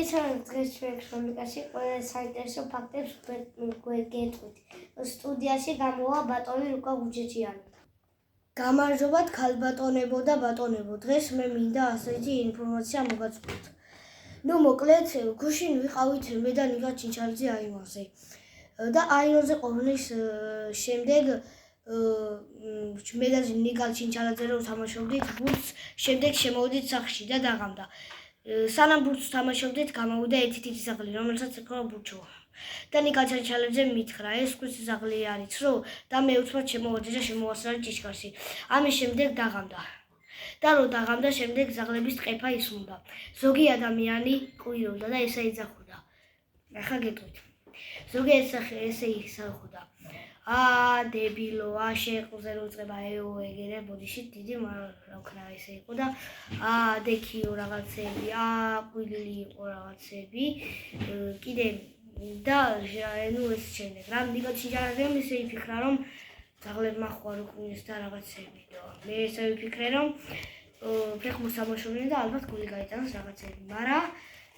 მოგესალმებით დღეს ჩვენ ქრონიკაში ყველა საინტერესო ფაქტებს გვერგეთქვით. სტუდიაში გამოვა ბატონი ლუკა გუჩეჩიანი. გამარჯობათ ქალბატონებო და ბატონებო. დღეს მე მინდა ასეთი ინფორმაცია მოგაწვდით. მოკლედ, გუშინ ვიყავით მე და ნიკა ჩინჩალიძე აირონზე. და აირონზე ყოფნის შემდეგ მე და ნიკა ჩინჩალიძე რომ თამაშობდით ბურთს, შემდეგ შემოვიდით სახლში და დაღამდა. სანამ ბურთს თამაშობდით, გამოვიდა ერთი თითი ზაღლი, რომელსაც ეკავა ბურჩო. და ნიკა ჩინჩალიძე მითხრა, ეს კვიც ზაღლი არის რო და მე უცბად შემოვედი და შემოვასრალი ჭიშკარში. ამის შემდეგ დაღამდა. და რო დაღამდა, შემდეგ ზაღლების ტყეფა ისმოდა. ზოგი ადამიანი კვირობდა და ესე იძახოდა. ახლა გეტყვით. ზოგი ესე ისახოდა. დებილო, შეყზე რო წება ეო ეგერე ბოდიში დიდი რა ესე იყო და დექიო რაღაცები, ყვილილი იყო რაღაცები, კიდე და ნუ ეს შემდეგ რა ნიკა ჩინჩალიძემ ისე იფიქრა რომ ზაღლებმა ხوار უყინეს და რაღაცები და მე ესე ვიფიქრე რომ ფეხბურთს ამოშობდნენ და ალბათ გული გაიტანოს რაღაცები, მაგრამ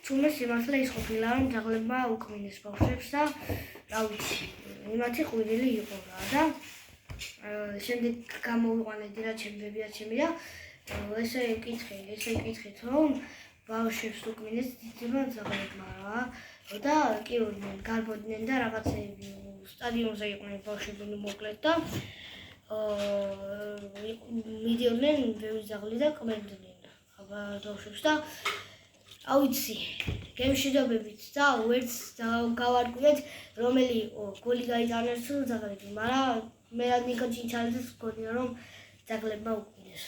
თუმცა სიმართლე ის ყოფილა რომ ზაღლებმა უკმინეს ბავშვებს და რა ვიცი იმათი ყვირილი იყო რა და შემდეგ გამოვიყვანეთ რა ჩემებია ჩემი და ესე ვკითხეთ რომ ბავშვებს უკმინეს დიდება ზაღლებმა რა და კი გარბოდნენ და რაღაცები სტადიონზე იყვნენ ბავშვები მოკლედ და მიდიოდნენ ბევრი ზაღლი და კვებდნენ ბავშვებს და აუცი გემშვიდობებით და ვერც გავარკვიეთ რომელი იყო გოლი გაიტანეს თუ ზაღლები, მაგრამ მე რა ნიკა ჩინჩალიძეს მგონია რომ ზაღლებმა უკმინეს.